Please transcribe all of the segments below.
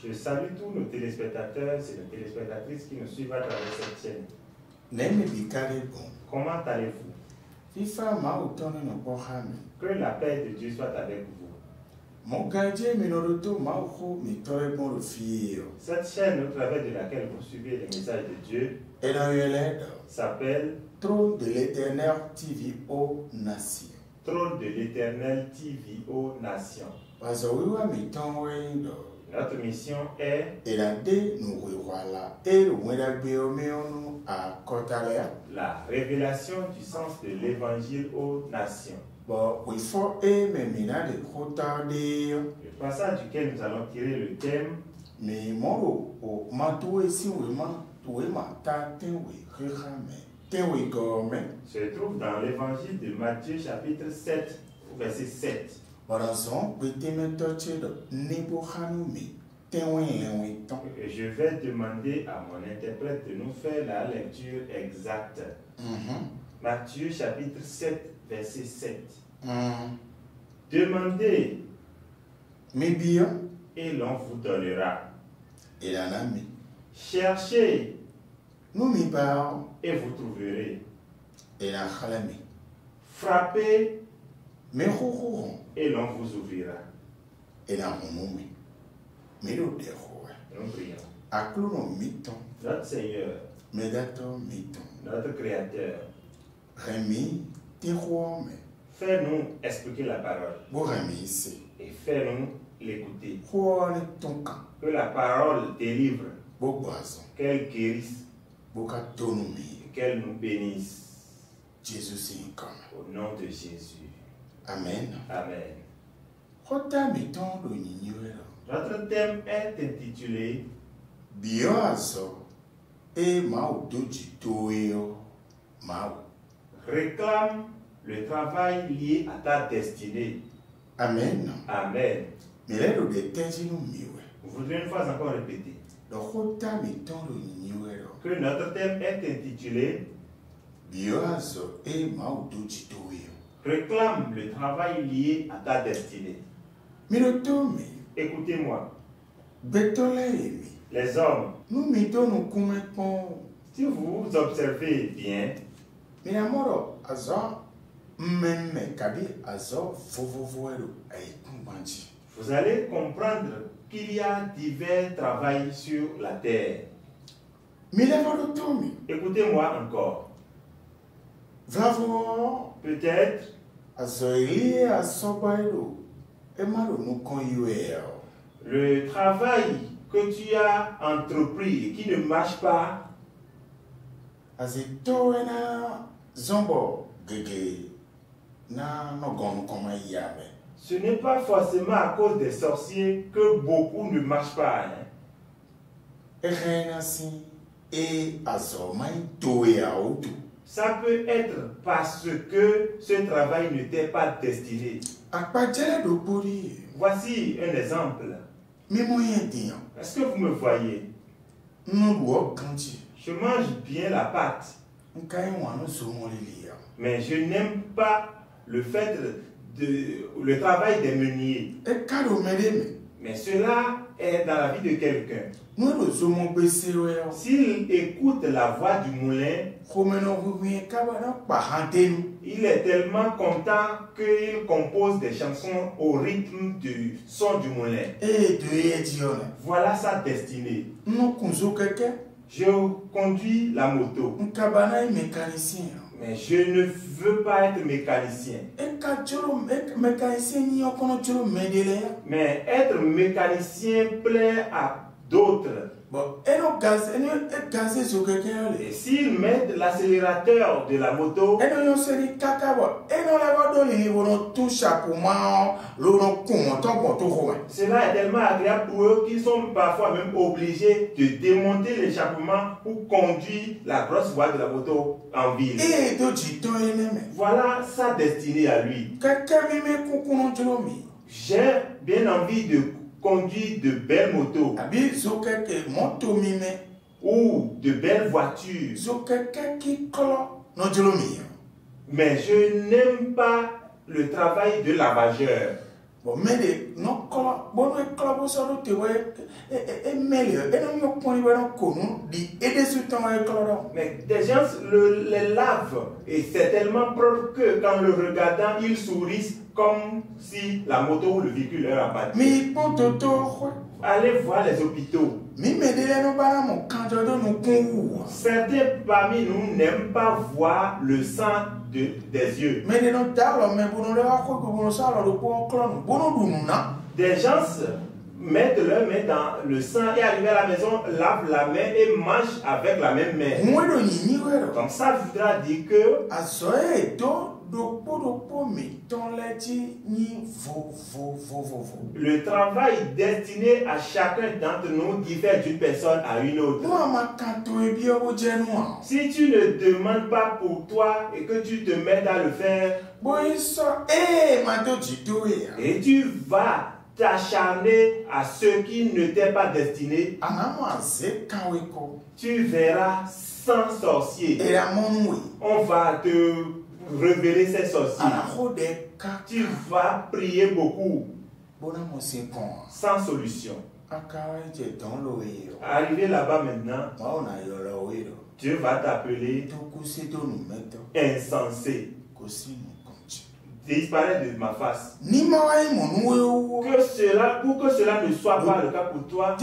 Je salue tous nos téléspectateurs et nos téléspectatrices qui nous suivent à travers cette chaîne. Comment allez-vous? Que la paix de Dieu soit avec vous. Cette chaîne au travers de laquelle vous suivez les messages de Dieu s'appelle Trône de l'Éternel TV aux Nations. Trône de l'Éternel TV aux Nations. Notre mission est la révélation du sens de l'évangile aux nations. Le passage duquel nous allons tirer le thème se trouve dans l'évangile de Matthieu chapitre 7, verset 7. Et je vais demander à mon interprète de nous faire la lecture exacte. Matthieu chapitre 7, verset 7. Demandez et l'on vous donnera. Cherchez et vous trouverez. Frappez et l'on vous ouvrira. Nous prions. Notre Seigneur, notre Créateur, fais-nous expliquer la parole et fais-nous l'écouter. Que la parole délivre, qu'elle guérisse, qu'elle nous bénisse. Au nom de Jésus. Amen. Amen. Notre thème est intitulé Réclame le travail lié à ta destinée. Amen. Amen. Vous voudrez une fois encore répéter que notre thème est intitulé Réclame le travail lié à ta destinée. Écoutez-moi. Les hommes, si vous observez bien, vous allez comprendre qu'il y a divers travails sur la terre. Écoutez-moi encore. Peut-être le travail que tu as entrepris et qui ne marche pas, ce n'est pas forcément à cause des sorciers que beaucoup ne marchent pas. Ça peut être parce que ce travail ne t'est pas destiné. Voici un exemple. Est-ce que vous me voyez? Je mange bien la pâte, mais je n'aime pas le fait le travail des meuniers. Mais cela est dans la vie de quelqu'un. S'il écoute la voix du moulin, il est tellement content qu'il compose des chansons au rythme du son du moulin. Voilà sa destinée. Je conduis la moto, mais je ne veux pas être mécanicien. Mais être mécanicien plaît à d'autres. Et s'il met l'accélérateur de la moto, cela est tellement agréable pour eux qu'ils sont parfois même obligés de démonter l'échappement pour conduire la grosse voie de la moto en ville. Voilà sa destinée à lui. J'ai bien envie de conduire de belles motos ou de belles voitures, mais je n'aime pas le travail de lavageur. Mais des gens les lavent et c'est tellement propre que quand le regardant, ils sourient comme si la moto ou le véhicule leur abattu. Allez voir les hôpitaux. Certains parmi nous n'aiment pas voir le sang des yeux. Des gens mettent leur main dans le sang et arrivent à la maison, lavent la main et mangent avec la même main. Comme ça voudra dire que le travail destiné à chacun d'entre nous diffère d'une personne à une autre. Si tu ne demandes pas pour toi et que tu te mets à le faire, et tu vas t'acharner à ce qui ne t'est pas destiné, tu verras 100 sorciers. On va te révéler ces sorciers. Tu vas prier beaucoup sans solution. Arrivé là-bas maintenant, Dieu va t'appeler insensé. Disparaît de ma face. Pour que cela ne soit pas le cas pour toi,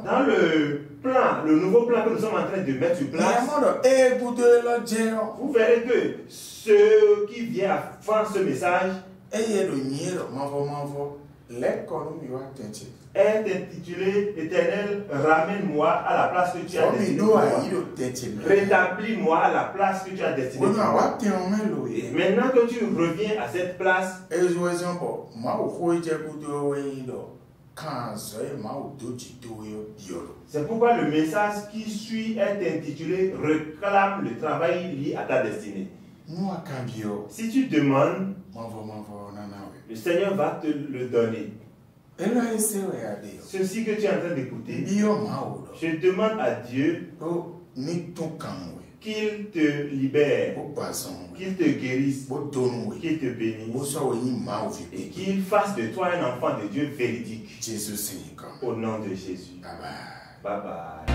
dans le plan, le nouveau plan que nous sommes en train de mettre sur place, vous verrez que ceux qui viennent à faire ce message est intitulé Éternel, ramène-moi à la place que tu as destinée pour moi. Rétablis-moi à la place que tu as destinée pour moi. Et maintenant que tu reviens à cette place, c'est pourquoi le message qui suit est intitulé Réclame le travail lié à ta destinée. Si tu demandes, le Seigneur va te le donner. Ceci que tu es en train d'écouter, je demande à Dieu qu'il te libère, qu'il te guérisse, qu'il te bénisse et qu'il fasse de toi un enfant de Dieu véridique. Au nom de Jésus. Bye bye.